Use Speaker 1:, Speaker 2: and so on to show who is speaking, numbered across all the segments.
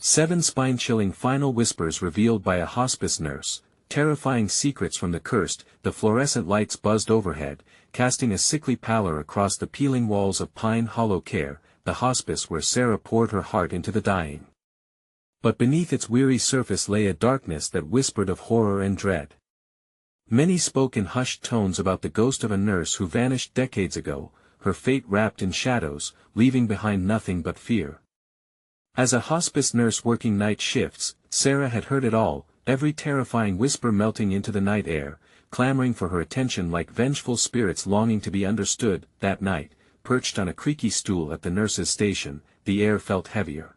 Speaker 1: 7 spine-chilling final whispers revealed by a hospice nurse, terrifying secrets from the cursed. The fluorescent lights buzzed overhead, casting a sickly pallor across the peeling walls of Pine Hollow Care, the hospice where Sarah poured her heart into the dying. But beneath its weary surface lay a darkness that whispered of horror and dread. Many spoke in hushed tones about the ghost of a nurse who vanished decades ago, her fate wrapped in shadows, leaving behind nothing but fear. As a hospice nurse working night shifts, Sarah had heard it all, every terrifying whisper melting into the night air, clamoring for her attention like vengeful spirits longing to be understood. That night, perched on a creaky stool at the nurse's station, the air felt heavier.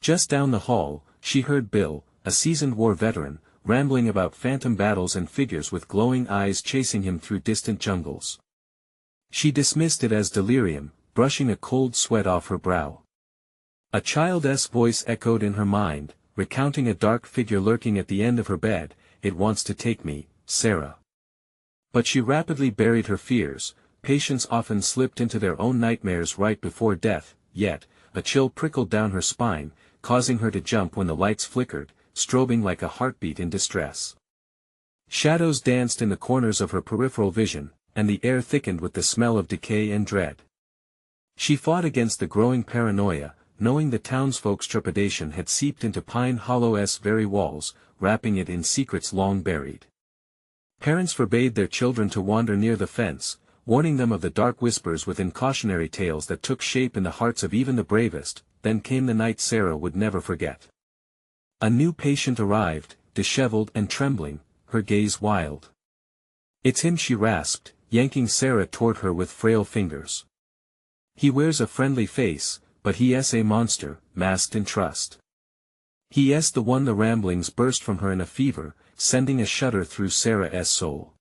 Speaker 1: Just down the hall, she heard Bill, a seasoned war veteran, rambling about phantom battles and figures with glowing eyes chasing him through distant jungles. She dismissed it as delirium, brushing a cold sweat off her brow. A child's voice echoed in her mind, recounting a dark figure lurking at the end of her bed. "It wants to take me, Sarah." But she rapidly buried her fears. Patients often slipped into their own nightmares right before death, yet, a chill prickled down her spine, causing her to jump when the lights flickered, strobing like a heartbeat in distress. Shadows danced in the corners of her peripheral vision, and the air thickened with the smell of decay and dread. She fought against the growing paranoia, knowing the townsfolk's trepidation had seeped into Pine Hollow's very walls, wrapping it in secrets long buried. Parents forbade their children to wander near the fence, warning them of the dark whispers within, cautionary tales that took shape in the hearts of even the bravest. Then came the night Sarah would never forget. A new patient arrived, disheveled and trembling, her gaze wild. "It's him," she rasped, yanking Sarah toward her with frail fingers. "He wears a friendly face, but he's a monster, masked in trust." "He's the one." The ramblings burst from her in a fever, sending a shudder through Sarah's soul.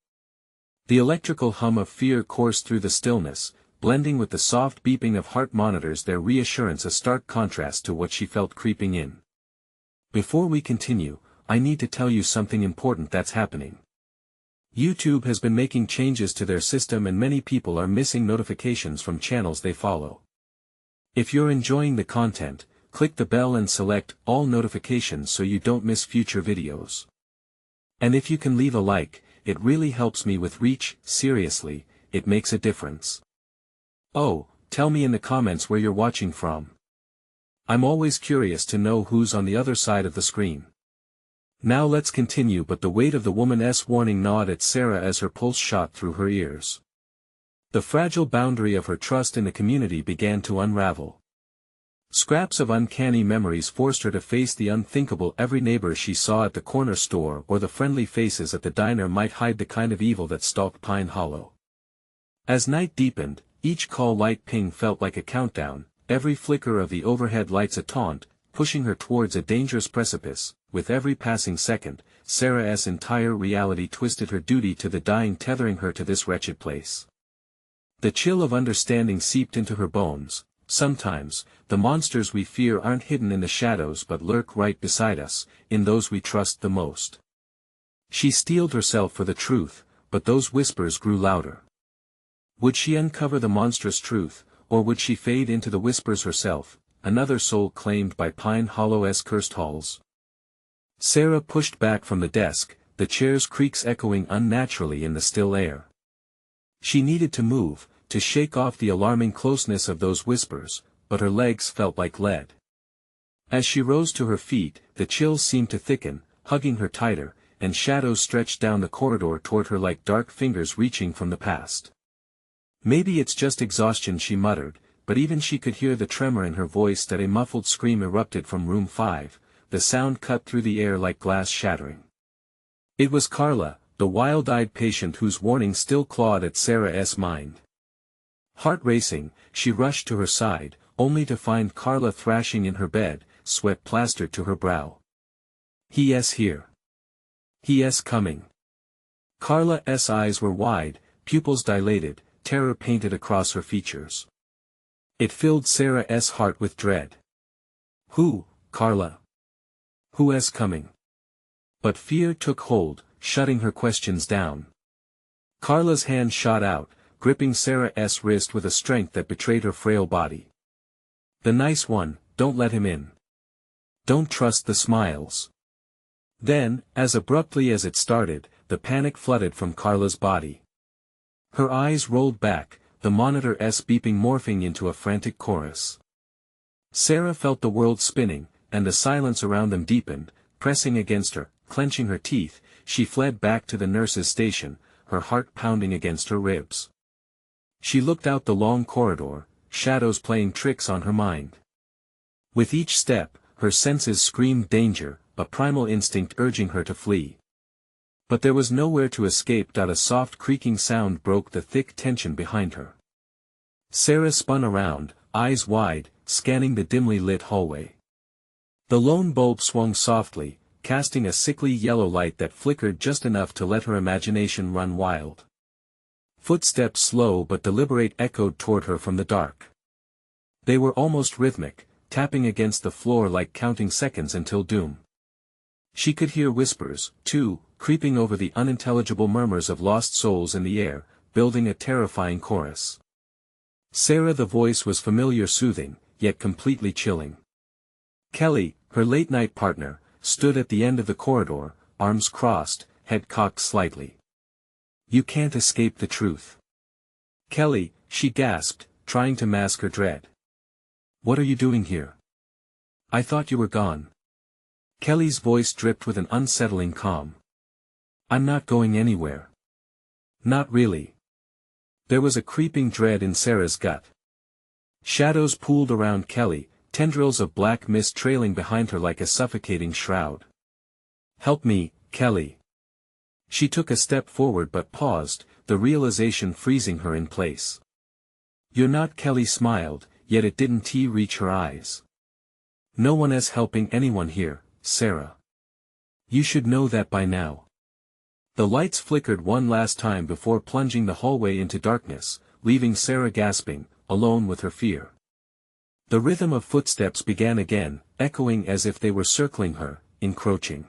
Speaker 1: The electrical hum of fear coursed through the stillness, blending with the soft beeping of heart monitors, their reassurance a stark contrast to what she felt creeping in. "Before we continue, I need to tell you something important that's happening. YouTube has been making changes to their system and many people are missing notifications from channels they follow. If you're enjoying the content, click the bell and select all notifications so you don't miss future videos. And if you can leave a like, it really helps me with reach. Seriously, it makes a difference. Oh, tell me in the comments where you're watching from. I'm always curious to know who's on the other side of the screen. Now let's continue. But the weight of the woman's warning gnawed at Sarah as her pulse shot through her ears. The fragile boundary of her trust in the community began to unravel. Scraps of uncanny memories forced her to face the unthinkable. Every neighbor she saw at the corner store or the friendly faces at the diner might hide the kind of evil that stalked Pine Hollow. As night deepened, each call light ping felt like a countdown, every flicker of the overhead lights a taunt, pushing her towards a dangerous precipice. With every passing second, Sarah's entire reality twisted, her duty to the dying tethering her to this wretched place. The chill of understanding seeped into her bones. Sometimes, the monsters we fear aren't hidden in the shadows but lurk right beside us, in those we trust the most. She steeled herself for the truth, but those whispers grew louder. Would she uncover the monstrous truth, or would she fade into the whispers herself, another soul claimed by Pine Hollow's cursed halls? Sarah pushed back from the desk, the chair's creaks echoing unnaturally in the still air. She needed to move, to shake off the alarming closeness of those whispers, but her legs felt like lead. As she rose to her feet, the chills seemed to thicken, hugging her tighter, and shadows stretched down the corridor toward her like dark fingers reaching from the past. "Maybe it's just exhaustion," she muttered, but even she could hear the tremor in her voice. That a muffled scream erupted from room 5, the sound cut through the air like glass shattering. It was Carla, the wild-eyed patient whose warning still clawed at Sarah's mind. Heart racing, she rushed to her side, only to find Carla thrashing in her bed, sweat plastered to her brow. "He's here. He's coming." Carla's eyes were wide, pupils dilated, terror painted across her features. It filled Sarah's heart with dread. "Who, Carla? Who's coming?" But fear took hold, shutting her questions down. Carla's hand shot out, gripping Sarah's wrist with a strength that betrayed her frail body. "The nice one, don't let him in." Don't trust the smiles. Then, as abruptly as it started, the panic flooded from Carla's body. Her eyes rolled back, the monitor's beeping morphing into a frantic chorus. Sarah felt the world spinning, and the silence around them deepened, pressing against her, clenching her teeth. She fled back to the nurse's station, her heart pounding against her ribs. She looked out the long corridor, shadows playing tricks on her mind. With each step, her senses screamed danger, a primal instinct urging her to flee. But there was nowhere to escape. A soft creaking sound broke the thick tension behind her. Sarah spun around, eyes wide, scanning the dimly lit hallway. The lone bulb swung softly, casting a sickly yellow light that flickered just enough to let her imagination run wild. Footsteps slow but deliberate echoed toward her from the dark. They were almost rhythmic, tapping against the floor like counting seconds until doom. She could hear whispers, too, creeping over the unintelligible murmurs of lost souls in the air, building a terrifying chorus. Sarah, the voice was familiar, soothing, yet completely chilling. Kelly, her late-night partner, stood at the end of the corridor, arms crossed, head cocked slightly. You can't escape the truth. Kelly, she gasped, trying to mask her dread. What are you doing here? I thought you were gone. Kelly's voice dripped with an unsettling calm. I'm not going anywhere. Not really. There was a creeping dread in Sarah's gut. Shadows pooled around Kelly, tendrils of black mist trailing behind her like a suffocating shroud. Help me, Kelly. She took a step forward but paused, the realization freezing her in place. You're not. Kelly smiled, yet it didn't reach her eyes. No one is helping anyone here, Sarah. You should know that by now. The lights flickered one last time before plunging the hallway into darkness, leaving Sarah gasping, alone with her fear. The rhythm of footsteps began again, echoing as if they were circling her, encroaching.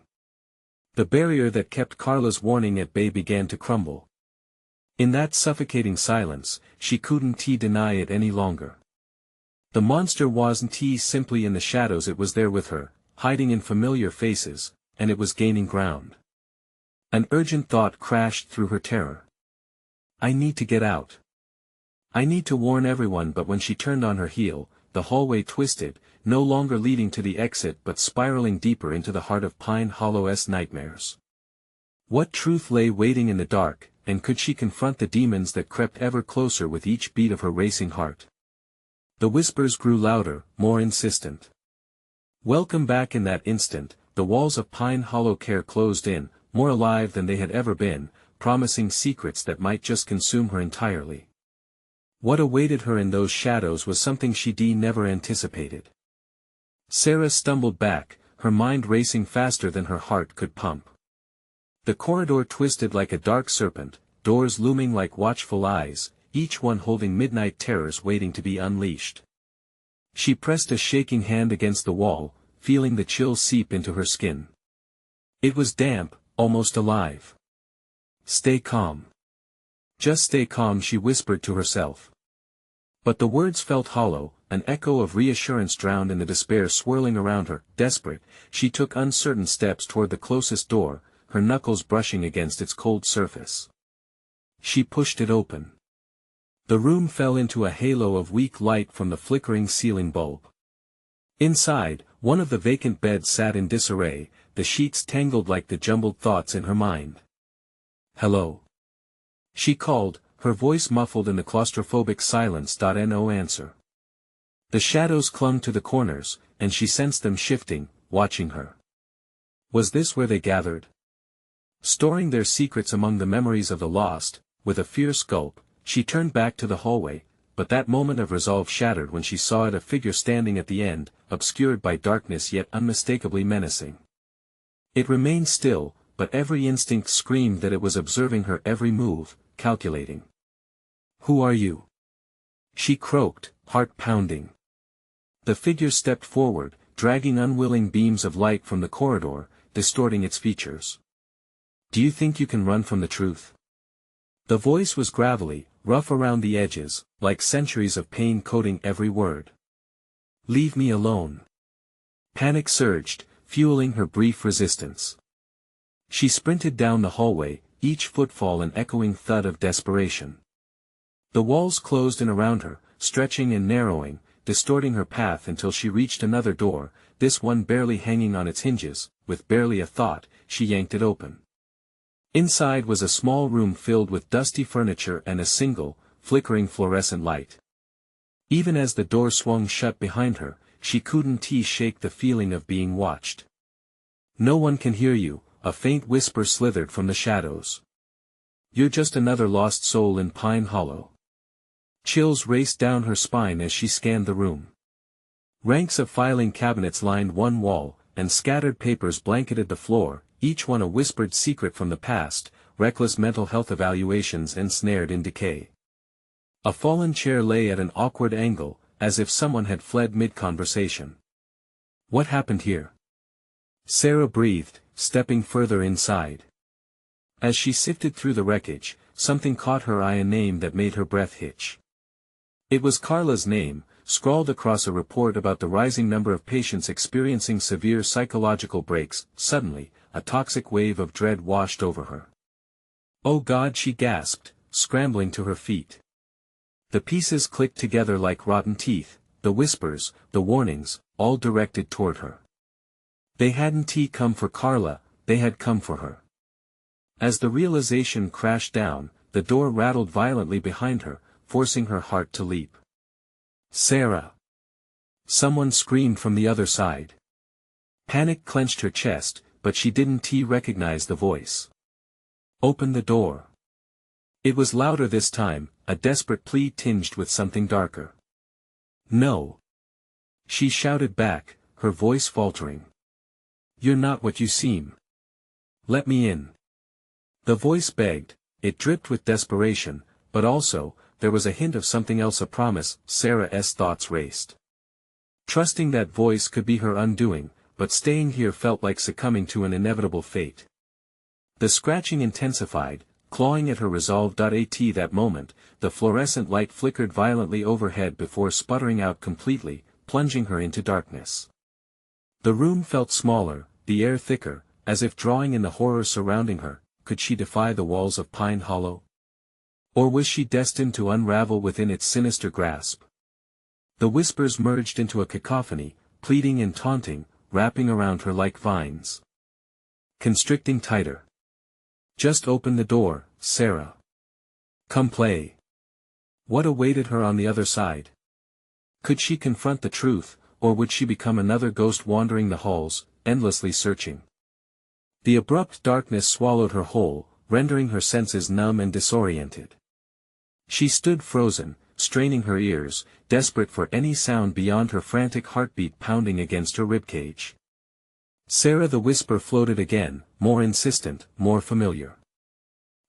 Speaker 1: The barrier that kept Carla's warning at bay began to crumble. In that suffocating silence, she couldn't deny it any longer. The monster wasn't simply in the shadows, it was there with her, hiding in familiar faces, and it was gaining ground. An urgent thought crashed through her terror. I need to get out. I need to warn everyone. But when she turned on her heel, the hallway twisted, no longer leading to the exit but spiraling deeper into the heart of Pine Hollow's nightmares. What truth lay waiting in the dark, and could she confront the demons that crept ever closer with each beat of her racing heart? The whispers grew louder, more insistent. Welcome back. In that instant, the walls of Pine Hollow Care closed in, more alive than they had ever been, promising secrets that might just consume her entirely. What awaited her in those shadows was something she'd never anticipated. Sarah stumbled back, her mind racing faster than her heart could pump. The corridor twisted like a dark serpent, doors looming like watchful eyes, each one holding midnight terrors waiting to be unleashed. She pressed a shaking hand against the wall, feeling the chill seep into her skin. It was damp, almost alive. Stay calm. Just stay calm, she whispered to herself. But the words felt hollow, an echo of reassurance drowned in the despair swirling around her. Desperate, she took uncertain steps toward the closest door, her knuckles brushing against its cold surface. She pushed it open. The room fell into a halo of weak light from the flickering ceiling bulb. Inside, one of the vacant beds sat in disarray, the sheets tangled like the jumbled thoughts in her mind. Hello. She called, her voice muffled in the claustrophobic silence. No answer. The shadows clung to the corners, and she sensed them shifting, watching her. Was this where they gathered? Storing their secrets among the memories of the lost, with a fierce gulp, she turned back to the hallway, but that moment of resolve shattered when she saw a figure standing at the end, obscured by darkness yet unmistakably menacing. It remained still, but every instinct screamed that it was observing her every move, calculating. Who are you? She croaked, heart pounding. The figure stepped forward, dragging unwilling beams of light from the corridor, distorting its features. Do you think you can run from the truth? The voice was gravelly, rough around the edges, like centuries of pain coating every word. Leave me alone. Panic surged, fueling her brief resistance. She sprinted down the hallway, each footfall an echoing thud of desperation. The walls closed in around her, stretching and narrowing, distorting her path until she reached another door, this one barely hanging on its hinges. With barely a thought, she yanked it open. Inside was a small room filled with dusty furniture and a single, flickering fluorescent light. Even as the door swung shut behind her, she couldn't shake the feeling of being watched. "No one can hear you," a faint whisper slithered from the shadows. "You're just another lost soul in Pine Hollow." Chills raced down her spine as she scanned the room. Ranks of filing cabinets lined one wall, and scattered papers blanketed the floor, each one a whispered secret from the past, reckless mental health evaluations ensnared in decay. A fallen chair lay at an awkward angle, as if someone had fled mid-conversation. "What happened here?" Sarah breathed, stepping further inside. As she sifted through the wreckage, something caught her eye, a name that made her breath hitch. It was Carla's name, scrawled across a report about the rising number of patients experiencing severe psychological breaks. Suddenly, a toxic wave of dread washed over her. "Oh God," she gasped, scrambling to her feet. The pieces clicked together like rotten teeth, the whispers, the warnings, all directed toward her. They hadn't come for Carla, they had come for her. As the realization crashed down, the door rattled violently behind her, forcing her heart to leap. "Sarah!" Someone screamed from the other side. Panic clenched her chest, but she didn't recognize the voice. "Open the door." It was louder this time, a desperate plea tinged with something darker. "No!" she shouted back, her voice faltering. "You're not what you seem. Let me in." The voice begged, it dripped with desperation, but also, there was a hint of something else, a promise. Sarah's thoughts raced. Trusting that voice could be her undoing, but staying here felt like succumbing to an inevitable fate. The scratching intensified, clawing at her resolve. At that moment, the fluorescent light flickered violently overhead before sputtering out completely, plunging her into darkness. The room felt smaller, the air thicker, as if drawing in the horror surrounding her. Could she defy the walls of Pine Hollow? Or was she destined to unravel within its sinister grasp? The whispers merged into a cacophony, pleading and taunting, wrapping around her like vines. Constricting tighter. "Just open the door, Sarah. Come play." What awaited her on the other side? Could she confront the truth, or would she become another ghost wandering the halls, endlessly searching? The abrupt darkness swallowed her whole, rendering her senses numb and disoriented. She stood frozen, straining her ears, desperate for any sound beyond her frantic heartbeat pounding against her ribcage. "Sarah," the whisper floated again, more insistent, more familiar.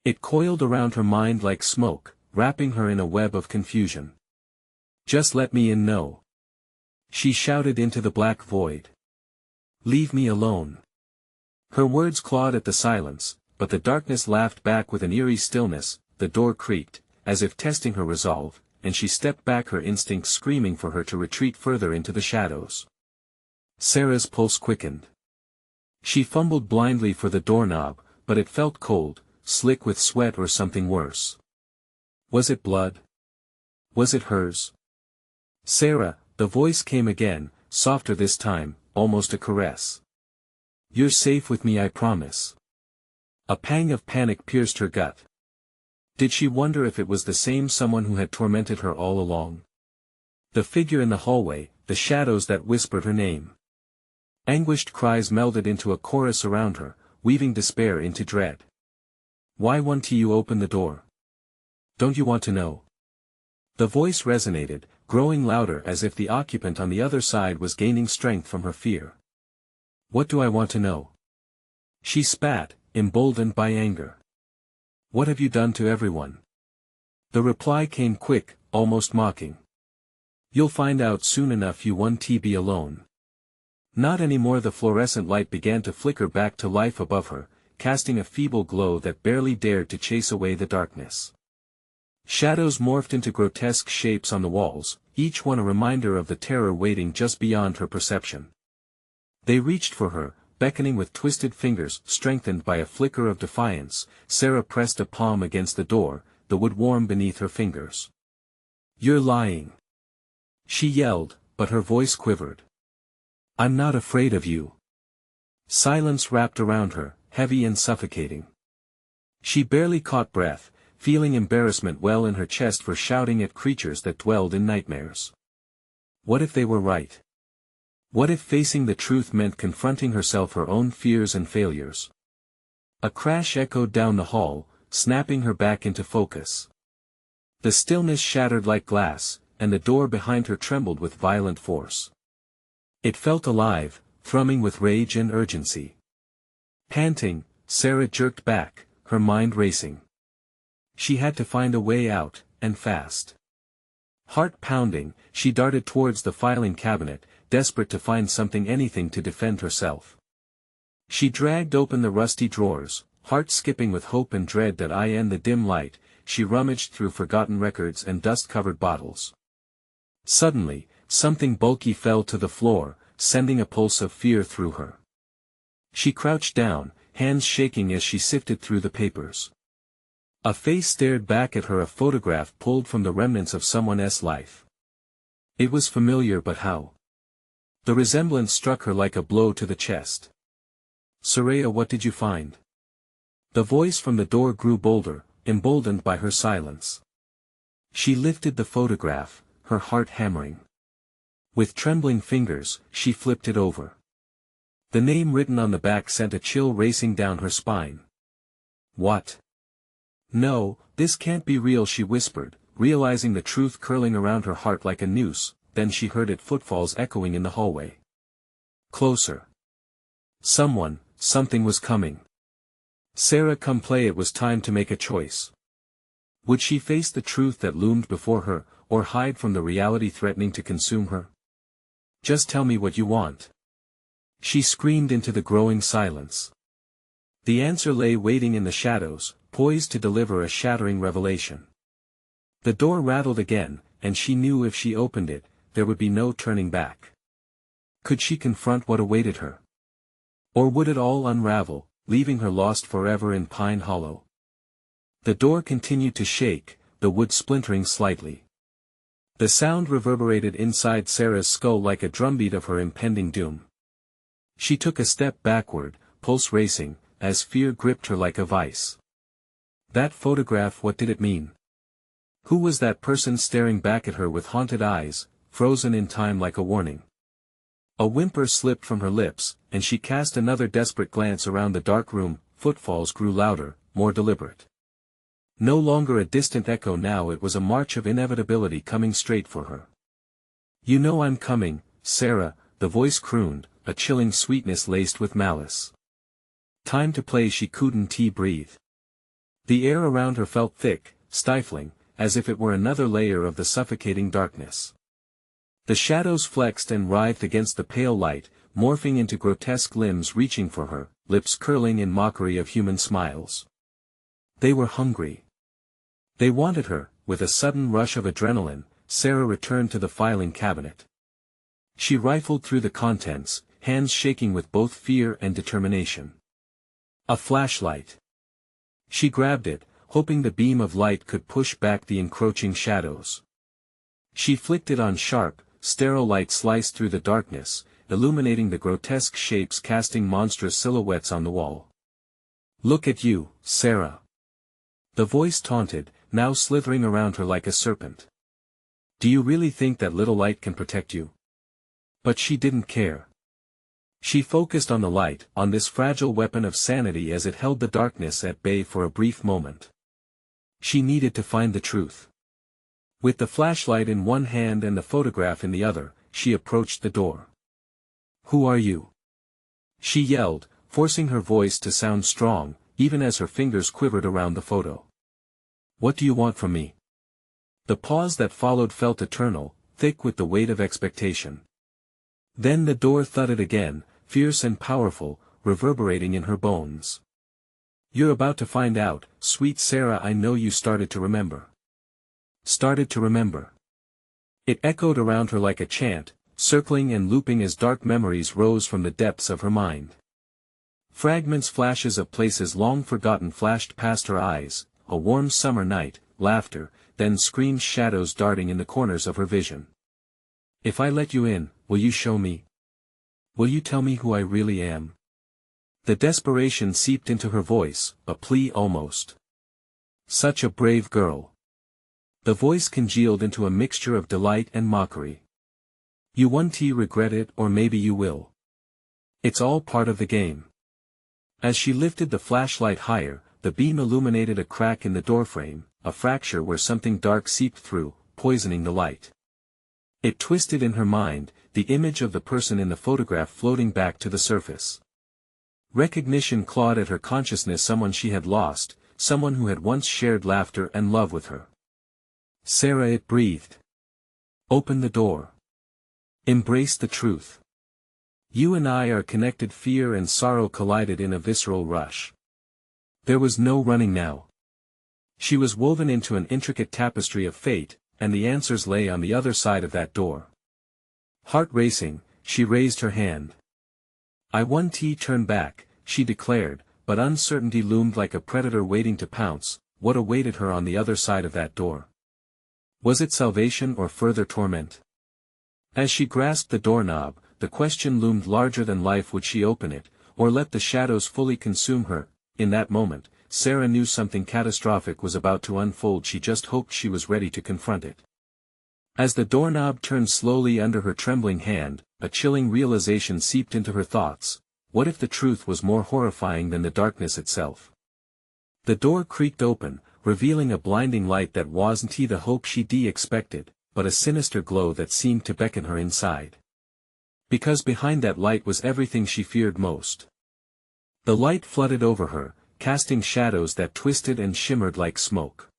Speaker 1: It coiled around her mind like smoke, wrapping her in a web of confusion. "Just let me in, no," she shouted into the black void. "Leave me alone." Her words clawed at the silence, but the darkness laughed back with an eerie stillness. The door creaked, as if testing her resolve, and she stepped back, her instincts screaming for her to retreat further into the shadows. Sarah's pulse quickened. She fumbled blindly for the doorknob, but it felt cold, slick with sweat or something worse. Was it blood? Was it hers? "Sarah," the voice came again, softer this time, almost a caress. "You're safe with me, I promise." A pang of panic pierced her gut. Did she wonder if it was the same someone who had tormented her all along? The figure in the hallway, the shadows that whispered her name. Anguished cries melded into a chorus around her, weaving despair into dread. "Why won't you open the door? Don't you want to know?" The voice resonated, growing louder as if the occupant on the other side was gaining strength from her fear. "What do I want to know?" She spat, emboldened by anger. "What have you done to everyone?" The reply came quick, almost mocking. "You'll find out soon enough, you won't be alone." Not anymore. The fluorescent light began to flicker back to life above her, casting a feeble glow that barely dared to chase away the darkness. Shadows morphed into grotesque shapes on the walls, each one a reminder of the terror waiting just beyond her perception. They reached for her, beckoning with twisted fingers strengthened by a flicker of defiance. Sarah pressed a palm against the door, the wood warm beneath her fingers. "You're lying!" she yelled, but her voice quivered. "I'm not afraid of you." Silence wrapped around her, heavy and suffocating. She barely caught breath, feeling embarrassment well in her chest for shouting at creatures that dwelled in nightmares. What if they were right? What if facing the truth meant confronting herself, her own fears and failures? A crash echoed down the hall, snapping her back into focus. The stillness shattered like glass, and the door behind her trembled with violent force. It felt alive, thrumming with rage and urgency. Panting, Sarah jerked back, her mind racing. She had to find a way out, and fast. Heart pounding, she darted towards the filing cabinet, desperate to find anything to defend herself. She dragged open the rusty drawers, heart skipping with hope and dread that in the dim light, she rummaged through forgotten records and dust-covered bottles. Suddenly, something bulky fell to the floor, sending a pulse of fear through her. She crouched down, hands shaking as she sifted through the papers. A face stared back at her, a photograph pulled from the remnants of someone's life. It was familiar, but how? The resemblance struck her like a blow to the chest. "Saraya, what did you find?" The voice from the door grew bolder, emboldened by her silence. She lifted the photograph, her heart hammering. With trembling fingers, she flipped it over. The name written on the back sent a chill racing down her spine. "What? No, this can't be real," she whispered, realizing the truth curling around her heart like a noose. Then she heard its footfalls echoing in the hallway. Closer. Something was coming. Sarah, come play. It was time to make a choice. Would she face the truth that loomed before her, or hide from the reality threatening to consume her? "Just tell me what you want," she screamed into the growing silence. The answer lay waiting in the shadows, poised to deliver a shattering revelation. The door rattled again, and she knew if she opened it, there would be no turning back. Could she confront what awaited her? Or would it all unravel, leaving her lost forever in Pine Hollow? The door continued to shake, the wood splintering slightly. The sound reverberated inside Sarah's skull like a drumbeat of her impending doom. She took a step backward, pulse racing, as fear gripped her like a vice. That photograph, what did it mean? Who was that person staring back at her with haunted eyes, frozen in time like a warning? A whimper slipped from her lips, and she cast another desperate glance around the dark room. Footfalls grew louder, more deliberate. No longer a distant echo now, it was a march of inevitability coming straight for her. "You know I'm coming, Sarah," the voice crooned, a chilling sweetness laced with malice. "Time to play." She couldn't breathe. The air around her felt thick, stifling, as if it were another layer of the suffocating darkness. The shadows flexed and writhed against the pale light, morphing into grotesque limbs reaching for her, lips curling in mockery of human smiles. They were hungry. They wanted her. With a sudden rush of adrenaline, Sarah returned to the filing cabinet. She rifled through the contents, hands shaking with both fear and determination. A flashlight. She grabbed it, hoping the beam of light could push back the encroaching shadows. She flicked it on. Sharp, sterile light sliced through the darkness, illuminating the grotesque shapes casting monstrous silhouettes on the wall. "Look at you, Sarah." The voice taunted, now slithering around her like a serpent. "Do you really think that little light can protect you?" But she didn't care. She focused on the light, on this fragile weapon of sanity as it held the darkness at bay for a brief moment. She needed to find the truth. With the flashlight in one hand and the photograph in the other, she approached the door. "Who are you?" she yelled, forcing her voice to sound strong, even as her fingers quivered around the photo. "What do you want from me?" The pause that followed felt eternal, thick with the weight of expectation. Then the door thudded again, fierce and powerful, reverberating in her bones. "You're about to find out, sweet Sarah. I know you started to remember." Started to remember. It echoed around her like a chant, circling and looping as dark memories rose from the depths of her mind. Flashes of places long forgotten flashed past her eyes, a warm summer night, laughter, then screams, shadows darting in the corners of her vision. If I let you in, will you show me? Will you tell me who I really am? The desperation seeped into her voice, a plea almost. Such a brave girl. The voice congealed into a mixture of delight and mockery. You won't regret it, or maybe you will. It's all part of the game. As she lifted the flashlight higher, the beam illuminated a crack in the doorframe, a fracture where something dark seeped through, poisoning the light. It twisted in her mind, the image of the person in the photograph floating back to the surface. Recognition clawed at her consciousness, someone she had lost, someone who had once shared laughter and love with her. Sarah, it breathed. Open the door. Embrace the truth. You and I are connected. Fear and sorrow collided in a visceral rush. There was no running now. She was woven into an intricate tapestry of fate, and the answers lay on the other side of that door. Heart racing, she raised her hand. I won't turn back, she declared, but uncertainty loomed like a predator waiting to pounce. What awaited her on the other side of that door? Was it salvation or further torment? As she grasped the doorknob, the question loomed larger than life. Would she open it, or let the shadows fully consume her? In that moment, Sarah knew something catastrophic was about to unfold. She just hoped she was ready to confront it. As the doorknob turned slowly under her trembling hand, a chilling realization seeped into her thoughts. What if the truth was more horrifying than the darkness itself? The door creaked open, revealing a blinding light that wasn't the hope she'd expected, but a sinister glow that seemed to beckon her inside. Because behind that light was everything she feared most. The light flooded over her, casting shadows that twisted and shimmered like smoke.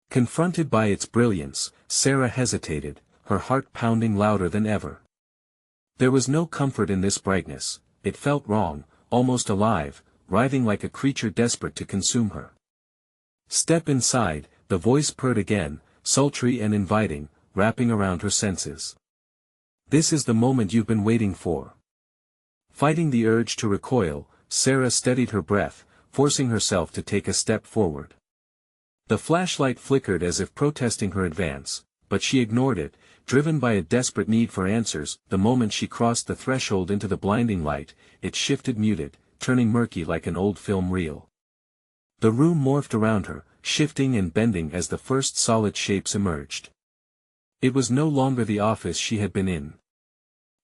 Speaker 1: Confronted by its brilliance, Sarah hesitated, her heart pounding louder than ever. There was no comfort in this brightness. It felt wrong, almost alive, writhing like a creature desperate to consume her. Step inside, the voice purred again, sultry and inviting, wrapping around her senses. This is the moment you've been waiting for. Fighting the urge to recoil, Sarah steadied her breath, forcing herself to take a step forward. The flashlight flickered as if protesting her advance, but she ignored it, driven by a desperate need for answers. The moment she crossed the threshold into the blinding light, it shifted, muted, turning murky like an old film reel. The room morphed around her, shifting and bending as the first solid shapes emerged. It was no longer the office she had been in.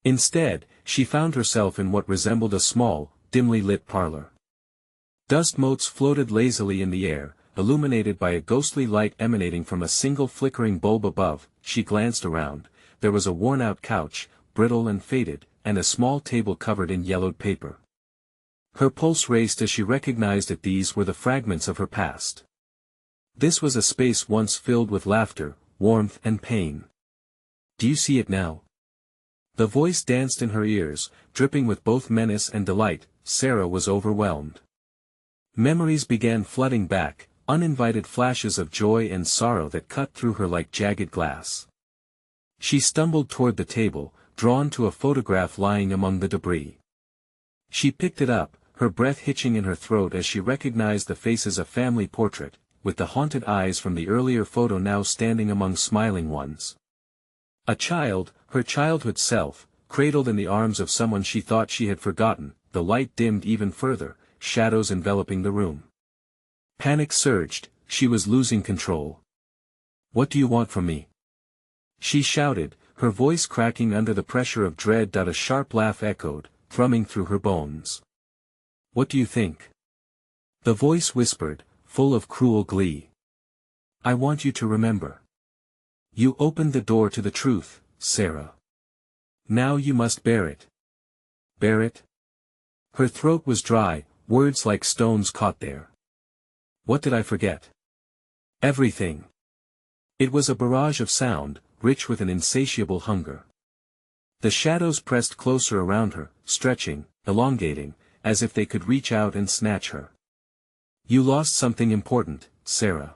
Speaker 1: Instead, she found herself in what resembled a small, dimly lit parlor. Dust motes floated lazily in the air, illuminated by a ghostly light emanating from a single flickering bulb above. She glanced around. There was a worn-out couch, brittle and faded, and a small table covered in yellowed paper. Her pulse raced as she recognized that these were the fragments of her past. This was a space once filled with laughter, warmth and pain. Do you see it now? The voice danced in her ears, dripping with both menace and delight. Sarah was overwhelmed. Memories began flooding back, uninvited flashes of joy and sorrow that cut through her like jagged glass. She stumbled toward the table, drawn to a photograph lying among the debris. She picked it up, her breath hitching in her throat as she recognized the face as a family portrait, with the haunted eyes from the earlier photo now standing among smiling ones. A child, her childhood self, cradled in the arms of someone she thought she had forgotten. The light dimmed even further, shadows enveloping the room. Panic surged, she was losing control. What do you want from me? She shouted, her voice cracking under the pressure of dread. A sharp laugh echoed, thrumming through her bones. What do you think? The voice whispered, full of cruel glee. I want you to remember. You opened the door to the truth, Sarah. Now you must bear it. Bear it? Her throat was dry, words like stones caught there. What did I forget? Everything. It was a barrage of sound, rich with an insatiable hunger. The shadows pressed closer around her, stretching, elongating, as if they could reach out and snatch her. You lost something important, Sarah.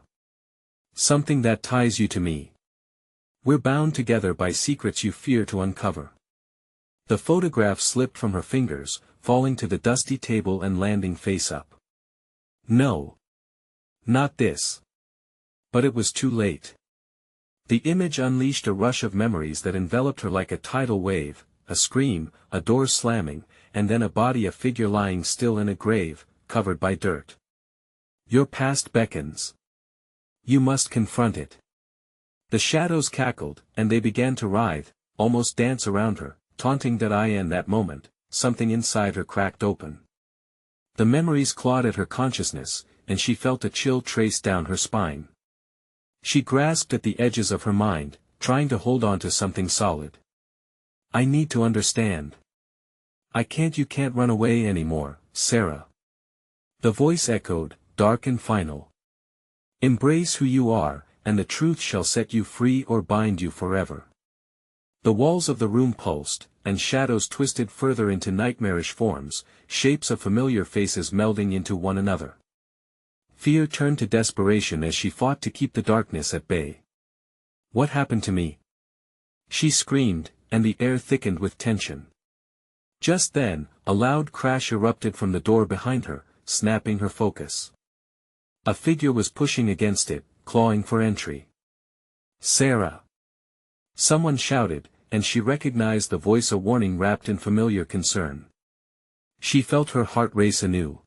Speaker 1: Something that ties you to me. We're bound together by secrets you fear to uncover. The photograph slipped from her fingers, falling to the dusty table and landing face up. No. Not this. But it was too late. The image unleashed a rush of memories that enveloped her like a tidal wave, a scream, a door slamming, and then a body, a figure lying still in a grave, covered by dirt. Your past beckons. You must confront it. The shadows cackled, and they began to writhe, almost dance around her, taunting that in that moment, something inside her cracked open. The memories clawed at her consciousness, and she felt a chill trace down her spine. She grasped at the edges of her mind, trying to hold on to something solid. I need to understand. You can't run away anymore, Sarah. The voice echoed, dark and final. Embrace who you are, and the truth shall set you free or bind you forever. The walls of the room pulsed, and shadows twisted further into nightmarish forms, shapes of familiar faces melding into one another. Fear turned to desperation as she fought to keep the darkness at bay. What happened to me? She screamed, and the air thickened with tension. Just then, a loud crash erupted from the door behind her, snapping her focus. A figure was pushing against it, clawing for entry. Sarah! Someone shouted, and she recognized the voice, a warning wrapped in familiar concern. She felt her heart race anew.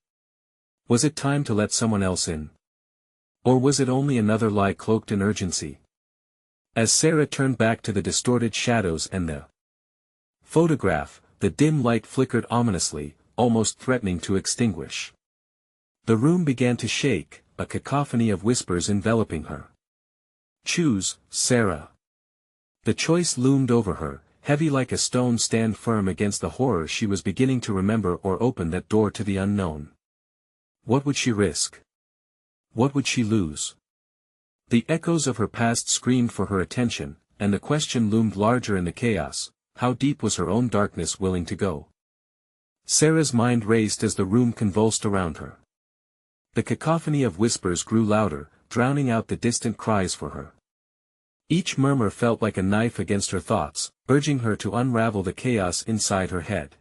Speaker 1: Was it time to let someone else in? Or was it only another lie cloaked in urgency? As Sarah turned back to the distorted shadows and the photograph, the dim light flickered ominously, almost threatening to extinguish. The room began to shake, a cacophony of whispers enveloping her. Choose, Sarah. The choice loomed over her, heavy like a stone. Stand firm against the horror she was beginning to remember, or open that door to the unknown. What would she risk? What would she lose? The echoes of her past screamed for her attention, and the question loomed larger in the chaos: how deep was her own darkness willing to go? Sarah's mind raced as the room convulsed around her. The cacophony of whispers grew louder, drowning out the distant cries for her. Each murmur felt like a knife against her thoughts, urging her to unravel the chaos inside her head.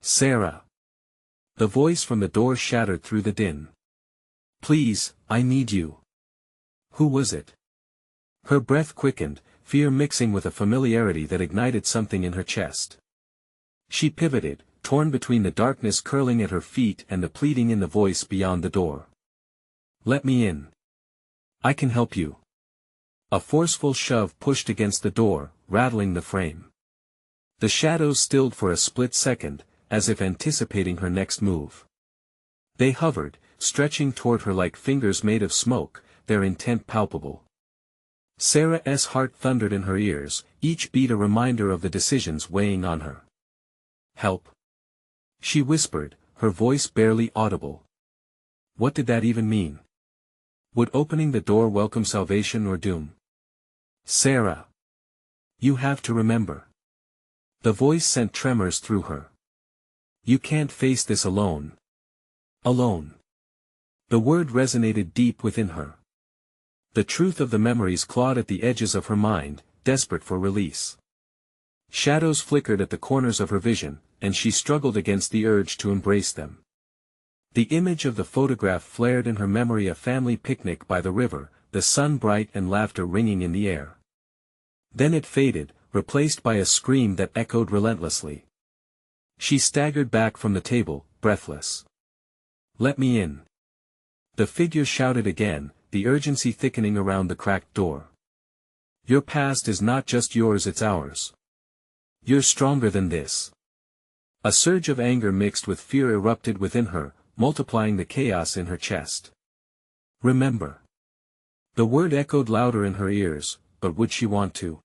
Speaker 1: Sarah! The voice from the door shattered through the din. Please, I need you. Who was it? Her breath quickened, fear mixing with a familiarity that ignited something in her chest. She pivoted, torn between the darkness curling at her feet and the pleading in the voice beyond the door. Let me in. I can help you. A forceful shove pushed against the door, rattling the frame. The shadows stilled for a split second, as if anticipating her next move. They hovered, stretching toward her like fingers made of smoke, their intent palpable. Sarah's heart thundered in her ears, each beat a reminder of the decisions weighing on her. Help! She whispered, her voice barely audible. What did that even mean? Would opening the door welcome salvation or doom? Sarah! You have to remember. The voice sent tremors through her. You can't face this alone. Alone. The word resonated deep within her. The truth of the memories clawed at the edges of her mind, desperate for release. Shadows flickered at the corners of her vision, and she struggled against the urge to embrace them. The image of the photograph flared in her memory, a family picnic by the river, the sun bright and laughter ringing in the air. Then it faded, replaced by a scream that echoed relentlessly. She staggered back from the table, breathless. Let me in. The figure shouted again, the urgency thickening around the cracked door. Your past is not just yours, it's ours. You're stronger than this. A surge of anger mixed with fear erupted within her, multiplying the chaos in her chest. Remember. The word echoed louder in her ears, but would she want to?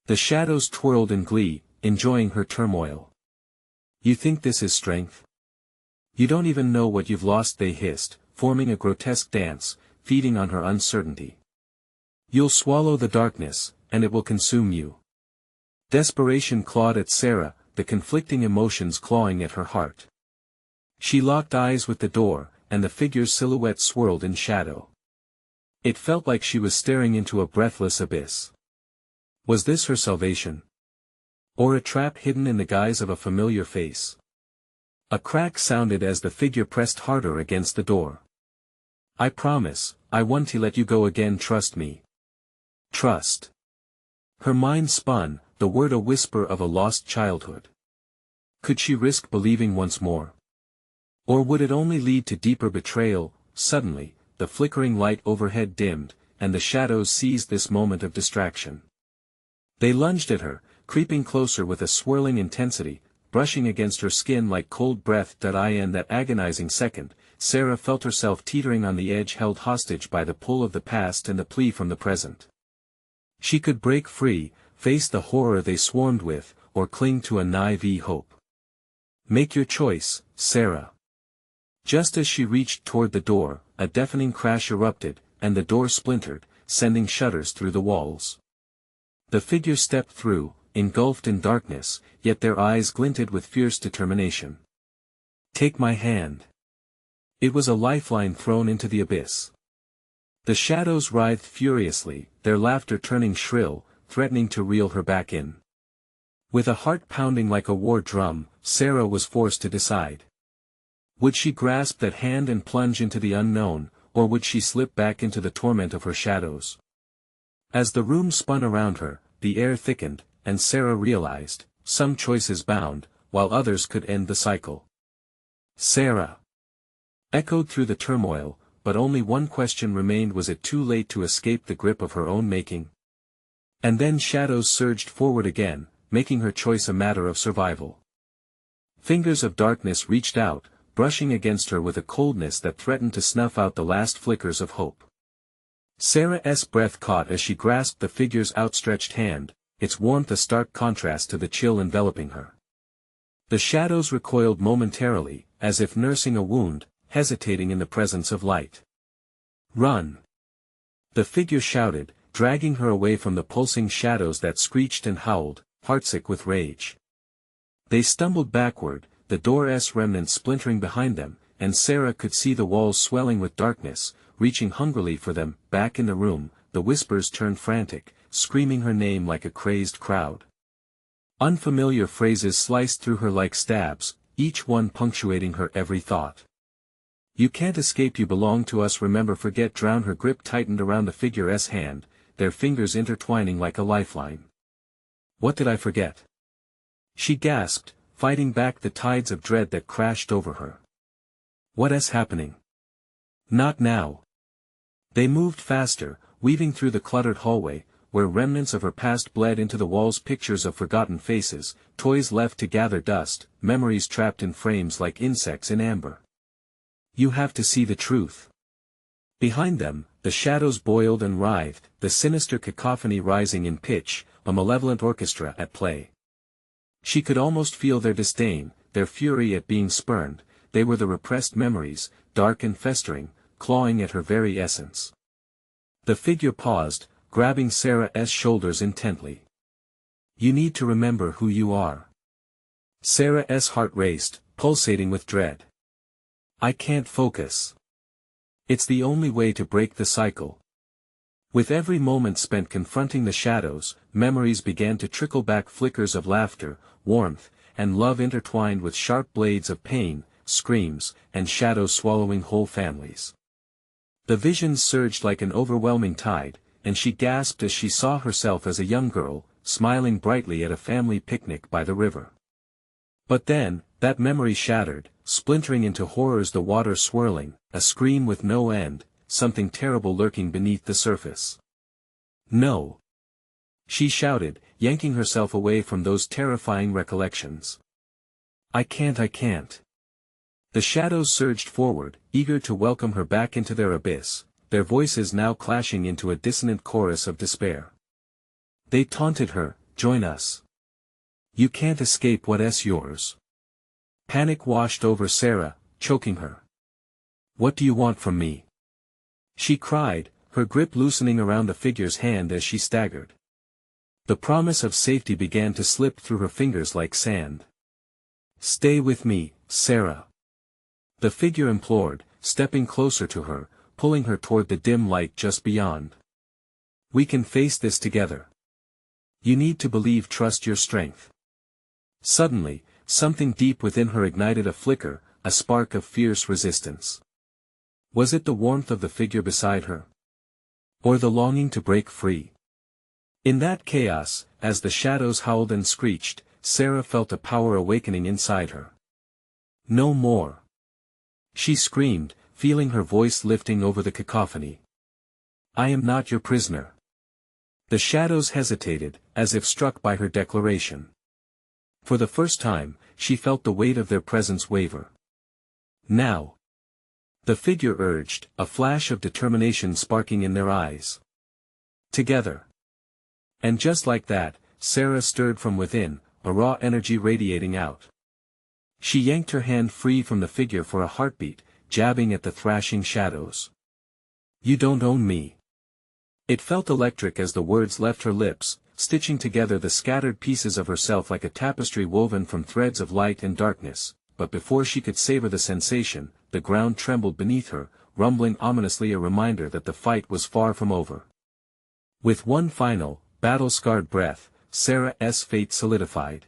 Speaker 1: The shadows twirled in glee, enjoying her turmoil. You think this is strength? You don't even know what you've lost, they hissed, forming a grotesque dance, feeding on her uncertainty. You'll swallow the darkness, and it will consume you. Desperation clawed at Sarah, the conflicting emotions clawing at her heart. She locked eyes with the door, and the figure's silhouette swirled in shadow. It felt like she was staring into a breathless abyss. Was this her salvation? Or a trap hidden in the guise of a familiar face? A crack sounded as the figure pressed harder against the door. I promise, I won't let you go again, trust me. Trust. Her mind spun, the word a whisper of a lost childhood. Could she risk believing once more? Or would it only lead to deeper betrayal? Suddenly, the flickering light overhead dimmed, and the shadows seized this moment of distraction. They lunged at her, creeping closer with a swirling intensity, brushing against her skin like cold breath. In that agonizing second, Sarah felt herself teetering on the edge, held hostage by the pull of the past and the plea from the present. She could break free, face the horror they swarmed with, or cling to a naive hope. Make your choice, Sarah. Just as she reached toward the door, a deafening crash erupted, and the door splintered, sending shudders through the walls. The figure stepped through, engulfed in darkness, yet their eyes glinted with fierce determination. Take my hand. It was a lifeline thrown into the abyss. The shadows writhed furiously, their laughter turning shrill, threatening to reel her back in. With a heart pounding like a war drum, Sarah was forced to decide. Would she grasp that hand and plunge into the unknown, or would she slip back into the torment of her shadows? As the room spun around her, the air thickened, and Sarah realized, some choices bound, while others could end the cycle. Sarah! Echoed through the turmoil, but only one question remained: was it too late to escape the grip of her own making? And then shadows surged forward again, making her choice a matter of survival. Fingers of darkness reached out, brushing against her with a coldness that threatened to snuff out the last flickers of hope. Sarah's breath caught as she grasped the figure's outstretched hand, its warmth a stark contrast to the chill enveloping her. The shadows recoiled momentarily, as if nursing a wound, hesitating in the presence of light. Run! The figure shouted, dragging her away from the pulsing shadows that screeched and howled, heartsick with rage. They stumbled backward, the door's remnants splintering behind them, and Sarah could see the walls swelling with darkness, reaching hungrily for them. Back in the room, the whispers turned frantic, screaming her name like a crazed crowd. Unfamiliar phrases sliced through her like stabs, each one punctuating her every thought. You can't escape, you belong to us, remember, forget, drown. Her grip tightened around the figure's hand, their fingers intertwining like a lifeline. What did I forget? She gasped, fighting back the tides of dread that crashed over her. What is happening? Not now. They moved faster, weaving through the cluttered hallway, where remnants of her past bled into the walls, pictures of forgotten faces, toys left to gather dust, memories trapped in frames like insects in amber. You have to see the truth. Behind them, the shadows boiled and writhed, the sinister cacophony rising in pitch, a malevolent orchestra at play. She could almost feel their disdain, their fury at being spurned. They were the repressed memories, dark and festering, clawing at her very essence. The figure paused, grabbing Sarah's shoulders intently. You need to remember who you are. Sarah's heart raced, pulsating with dread. I can't focus. It's the only way to break the cycle. With every moment spent confronting the shadows, memories began to trickle back, flickers of laughter, warmth, and love intertwined with sharp blades of pain, screams, and shadows swallowing whole families. The visions surged like an overwhelming tide, and she gasped as she saw herself as a young girl, smiling brightly at a family picnic by the river. But then, that memory shattered, splintering into horrors, the water swirling, a scream with no end, something terrible lurking beneath the surface. No! She shouted, yanking herself away from those terrifying recollections. I can't. The shadows surged forward, eager to welcome her back into their abyss, their voices now clashing into a dissonant chorus of despair. They taunted her, join us. You can't escape what's yours. Panic washed over Sarah, choking her. What do you want from me? She cried, her grip loosening around the figure's hand as she staggered. The promise of safety began to slip through her fingers like sand. Stay with me, Sarah. The figure implored, stepping closer to her, pulling her toward the dim light just beyond. We can face this together. You need to believe, trust your strength. Suddenly, something deep within her ignited a flicker, a spark of fierce resistance. Was it the warmth of the figure beside her? Or the longing to break free? In that chaos, as the shadows howled and screeched, Sarah felt a power awakening inside her. No more. She screamed, feeling her voice lifting over the cacophony. I am not your prisoner. The shadows hesitated, as if struck by her declaration. For the first time, she felt the weight of their presence waver. Now. The figure urged, a flash of determination sparking in their eyes. Together. And just like that, Sarah stirred from within, a raw energy radiating out. She yanked her hand free from the figure for a heartbeat, jabbing at the thrashing shadows. You don't own me. It felt electric as the words left her lips, stitching together the scattered pieces of herself like a tapestry woven from threads of light and darkness, but before she could savor the sensation, the ground trembled beneath her, rumbling ominously, a reminder that the fight was far from over. With one final, battle-scarred breath, Sarah's fate solidified.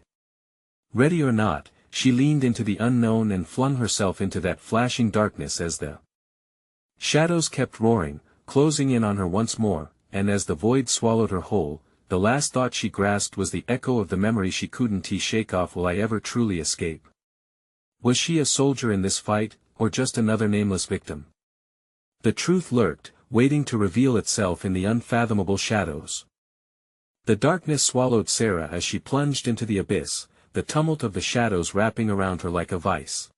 Speaker 1: Ready or not, she leaned into the unknown and flung herself into that flashing darkness as the shadows kept roaring, closing in on her once more, and as the void swallowed her whole, the last thought she grasped was the echo of the memory she couldn't shake off. Will I ever truly escape? Was she a soldier in this fight, or just another nameless victim? The truth lurked, waiting to reveal itself in the unfathomable shadows. The darkness swallowed Sarah as she plunged into the abyss, the tumult of the shadows wrapping around her like a vice.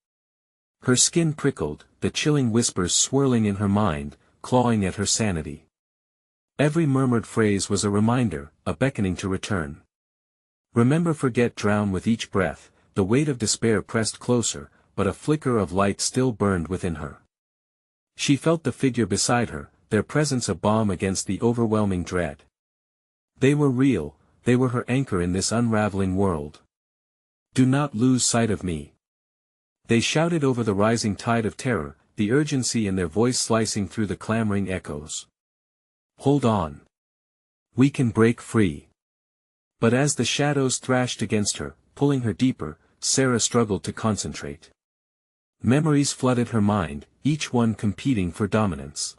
Speaker 1: Her skin prickled, the chilling whispers swirling in her mind, clawing at her sanity. Every murmured phrase was a reminder, a beckoning to return. Remember, forget, drown with each breath. The weight of despair pressed closer, but a flicker of light still burned within her. She felt the figure beside her, their presence a balm against the overwhelming dread. They were real, they were her anchor in this unraveling world. Do not lose sight of me. They shouted over the rising tide of terror, the urgency in their voice slicing through the clamoring echoes. Hold on. We can break free. But as the shadows thrashed against her, pulling her deeper, Sarah struggled to concentrate. Memories flooded her mind, each one competing for dominance.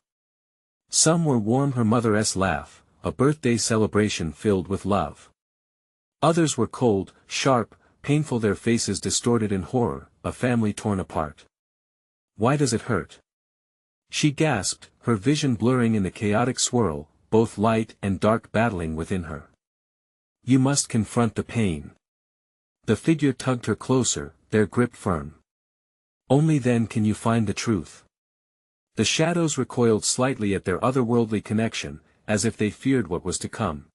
Speaker 1: Some were warm, her mother's laugh, a birthday celebration filled with love. Others were cold, sharp, painful, their faces distorted in horror, a family torn apart. Why does it hurt? She gasped, her vision blurring in the chaotic swirl, both light and dark battling within her. You must confront the pain. The figure tugged her closer, their grip firm. Only then can you find the truth. The shadows recoiled slightly at their otherworldly connection, as if they feared what was to come.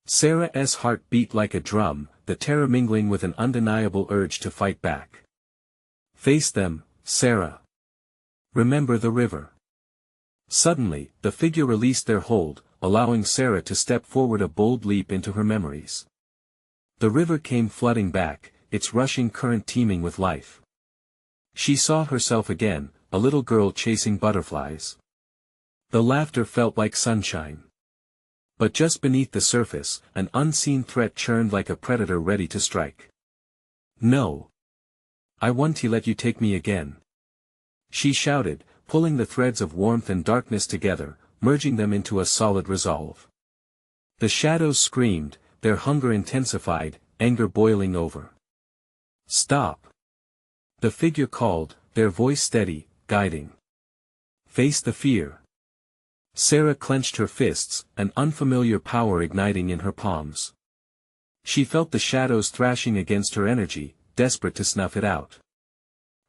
Speaker 1: Sarah's heart beat like a drum, the terror mingling with an undeniable urge to fight back. Face them, Sarah. Remember the river. Suddenly, the figure released their hold, allowing Sarah to step forward, a bold leap into her memories. The river came flooding back, its rushing current teeming with life. She saw herself again, a little girl chasing butterflies. The laughter felt like sunshine. But just beneath the surface, an unseen threat churned like a predator ready to strike. No. I won't let you take me again. She shouted, pulling the threads of warmth and darkness together, merging them into a solid resolve. The shadows screamed, their hunger intensified, anger boiling over. Stop. The figure called, their voice steady, guiding. Face the fear. Sarah clenched her fists, an unfamiliar power igniting in her palms. She felt the shadows thrashing against her energy, desperate to snuff it out.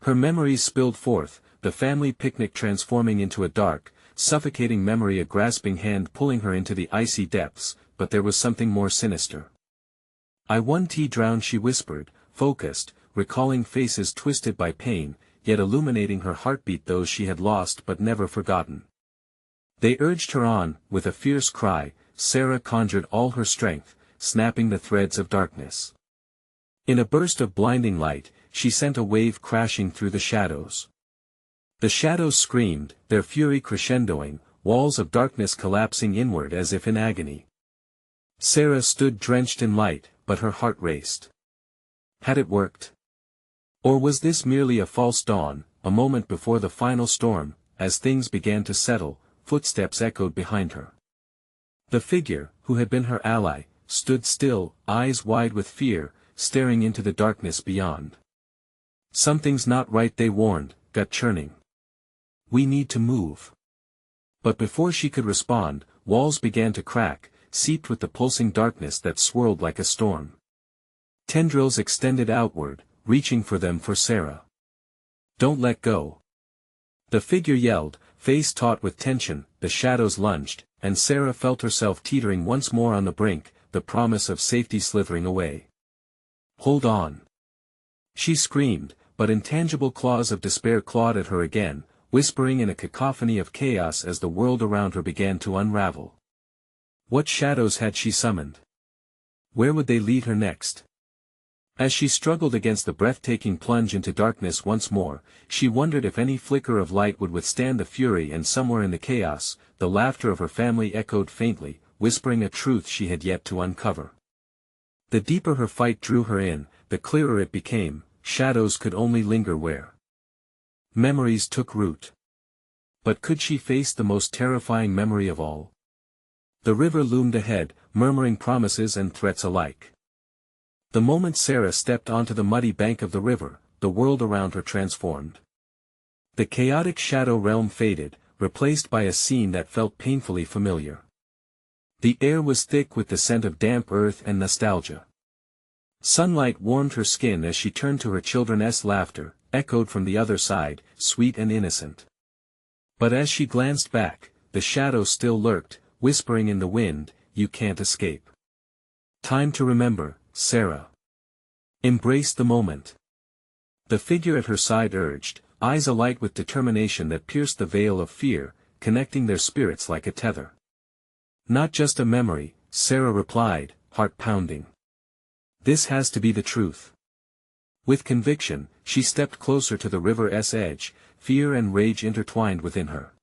Speaker 1: Her memories spilled forth, the family picnic transforming into a dark, suffocating memory, a grasping hand pulling her into the icy depths, but there was something more sinister. I won't drown, she whispered, focused, recalling faces twisted by pain, yet illuminating her heartbeat, those she had lost but never forgotten. They urged her on, with a fierce cry. Sarah conjured all her strength, snapping the threads of darkness. In a burst of blinding light, she sent a wave crashing through the shadows. The shadows screamed, their fury crescendoing, walls of darkness collapsing inward as if in agony. Sarah stood drenched in light, but her heart raced. Had it worked? Or was this merely a false dawn, a moment before the final storm? As things began to settle, footsteps echoed behind her. The figure, who had been her ally, stood still, eyes wide with fear, staring into the darkness beyond. Something's not right, they warned, gut churning. We need to move. But before she could respond, walls began to crack, seeped with the pulsing darkness that swirled like a storm. Tendrils extended outward, reaching for them for Sarah. Don't let go. The figure yelled, face taut with tension. The shadows lunged, and Sarah felt herself teetering once more on the brink, the promise of safety slithering away. Hold on. She screamed, but intangible claws of despair clawed at her again, whispering in a cacophony of chaos as the world around her began to unravel. What shadows had she summoned? Where would they lead her next? As she struggled against the breathtaking plunge into darkness once more, she wondered if any flicker of light would withstand the fury, and somewhere in the chaos, the laughter of her family echoed faintly, whispering a truth she had yet to uncover. The deeper her fight drew her in, the clearer it became. Shadows could only linger where memories took root. But could she face the most terrifying memory of all? The river loomed ahead, murmuring promises and threats alike. The moment Sarah stepped onto the muddy bank of the river, the world around her transformed. The chaotic shadow realm faded, replaced by a scene that felt painfully familiar. The air was thick with the scent of damp earth and nostalgia. Sunlight warmed her skin as she turned to her children's laughter, echoed from the other side, sweet and innocent. But as she glanced back, the shadows still lurked, whispering in the wind, "You can't escape. Time to remember, Sarah. Embrace the moment." The figure at her side urged, eyes alight with determination that pierced the veil of fear, connecting their spirits like a tether. "Not just a memory," Sarah replied, heart pounding. "This has to be the truth." With conviction, she stepped closer to the river's edge, fear and rage intertwined within her.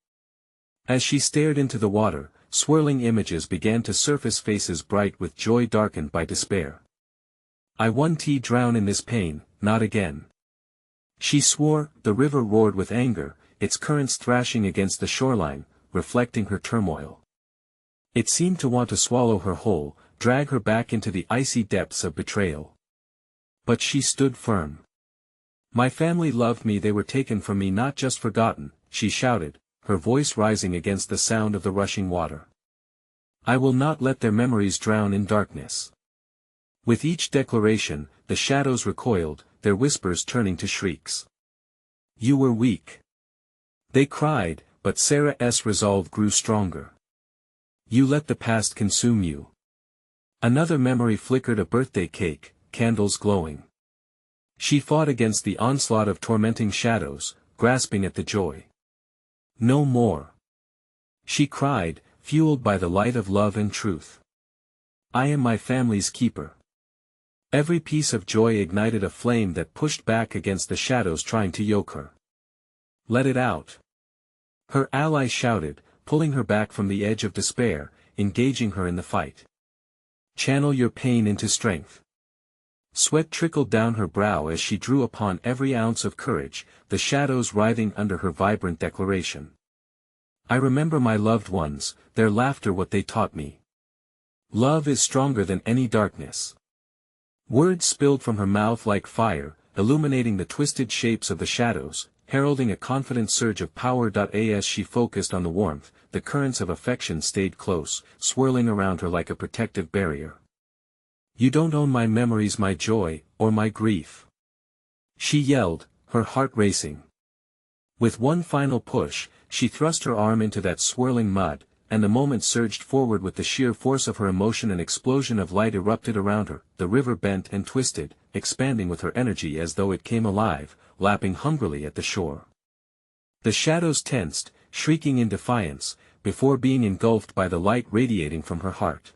Speaker 1: As she stared into the water, swirling images began to surface, faces bright with joy darkened by despair. "I won't drown in this pain, not again," she swore. The river roared with anger, its currents thrashing against the shoreline, reflecting her turmoil. It seemed to want to swallow her whole, drag her back into the icy depths of betrayal. But she stood firm. "My family loved me, they were taken from me, not just forgotten," she shouted, her voice rising against the sound of the rushing water. "I will not let their memories drown in darkness." With each declaration, the shadows recoiled, their whispers turning to shrieks. "You were weak," they cried, but Sarah's resolve grew stronger. "You let the past consume you." Another memory flickered, a birthday cake, candles glowing. She fought against the onslaught of tormenting shadows, grasping at the joy. "No more," she cried, fueled by the light of love and truth. "I am my family's keeper." Every piece of joy ignited a flame that pushed back against the shadows trying to yoke her. "Let it out," her ally shouted, pulling her back from the edge of despair, engaging her in the fight. "Channel your pain into strength." Sweat trickled down her brow as she drew upon every ounce of courage, the shadows writhing under her vibrant declaration. "I remember my loved ones, their laughter, what they taught me. Love is stronger than any darkness." Words spilled from her mouth like fire, illuminating the twisted shapes of the shadows, heralding a confident surge of power. As she focused on the warmth, the currents of affection stayed close, swirling around her like a protective barrier. "You don't own my memories, my joy, or my grief," she yelled, her heart racing. With one final push, she thrust her arm into that swirling mud, and the moment surged forward with the sheer force of her emotion. An explosion of light erupted around her, the river bent and twisted, expanding with her energy as though it came alive, lapping hungrily at the shore. The shadows tensed, shrieking in defiance, before being engulfed by the light radiating from her heart.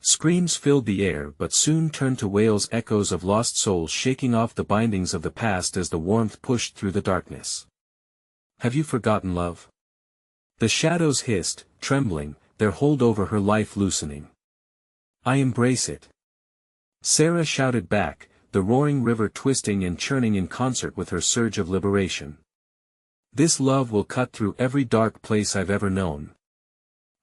Speaker 1: Screams filled the air but soon turned to wails, echoes of lost souls shaking off the bindings of the past as the warmth pushed through the darkness. "Have you forgotten love?" the shadows hissed, trembling, their hold over her life loosening. "I embrace it," Sarah shouted back, the roaring river twisting and churning in concert with her surge of liberation. This love will cut through every dark place I've ever known.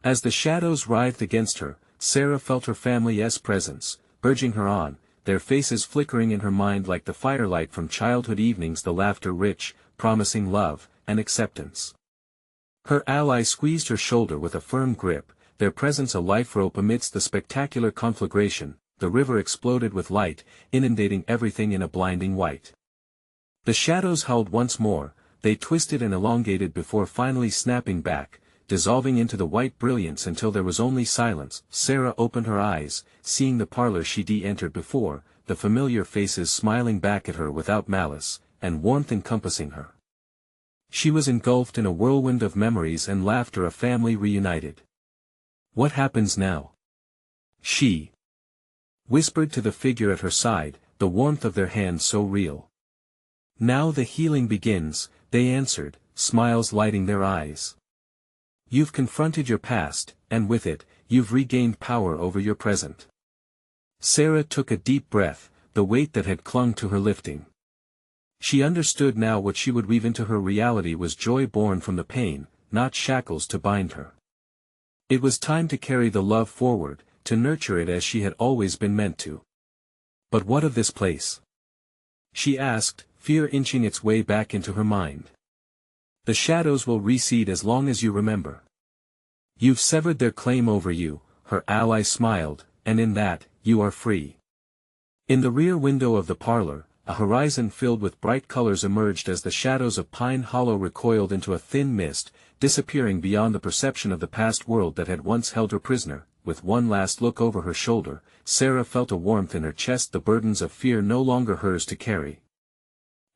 Speaker 1: As the shadows writhed against her, Sarah felt her family's presence, urging her on, their faces flickering in her mind like the firelight from childhood evenings, the laughter rich, promising love, and acceptance. Her ally squeezed her shoulder with a firm grip, their presence a life rope amidst the spectacular conflagration. The river exploded with light, inundating everything in a blinding white. The shadows howled once more, they twisted and elongated before finally snapping back, dissolving into the white brilliance until there was only silence. Sarah opened her eyes, seeing the parlor she'd entered before, the familiar faces smiling back at her without malice, and warmth encompassing her. She was engulfed in a whirlwind of memories and laughter, a family reunited. What happens now? She whispered to the figure at her side, the warmth of their hands so real. Now the healing begins, they answered, smiles lighting their eyes. You've confronted your past, and with it, you've regained power over your present. Sarah took a deep breath, the weight that had clung to her lifting. She understood now what she would weave into her reality was joy born from the pain, not shackles to bind her. It was time to carry the love forward, to nurture it as she had always been meant to. But what of this place? She asked, fear inching its way back into her mind. The shadows will recede as long as you remember. You've severed their claim over you, her ally smiled, and in that, you are free. In the rear window of the parlor, a horizon filled with bright colors emerged as the shadows of Pine Hollow recoiled into a thin mist, disappearing beyond the perception of the past world that had once held her prisoner. With one last look over her shoulder, Sarah felt a warmth in her chest, the burdens of fear no longer hers to carry.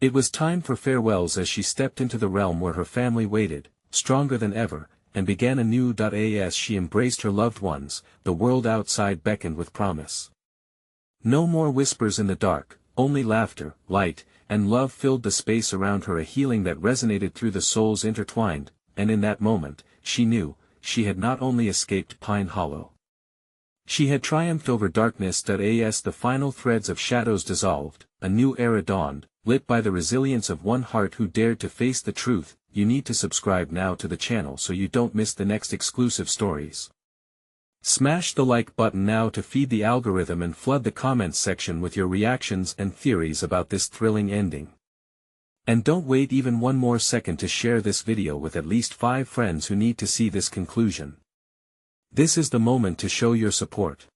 Speaker 1: It was time for farewells as she stepped into the realm where her family waited, stronger than ever, and began anew. As she embraced her loved ones, the world outside beckoned with promise. No more whispers in the dark, only laughter, light, and love filled the space around her, a healing that resonated through the souls intertwined, and in that moment, she knew, she had not only escaped Pine Hollow. She had triumphed over darkness. As the final threads of shadows dissolved, a new era dawned, lit by the resilience of one heart who dared to face the truth. You need to subscribe now to the channel so you don't miss the next exclusive stories. Smash the like button now to feed the algorithm and flood the comments section with your reactions and theories about this thrilling ending. And don't wait even one more second to share this video with at least 5 friends who need to see this conclusion. This is the moment to show your support.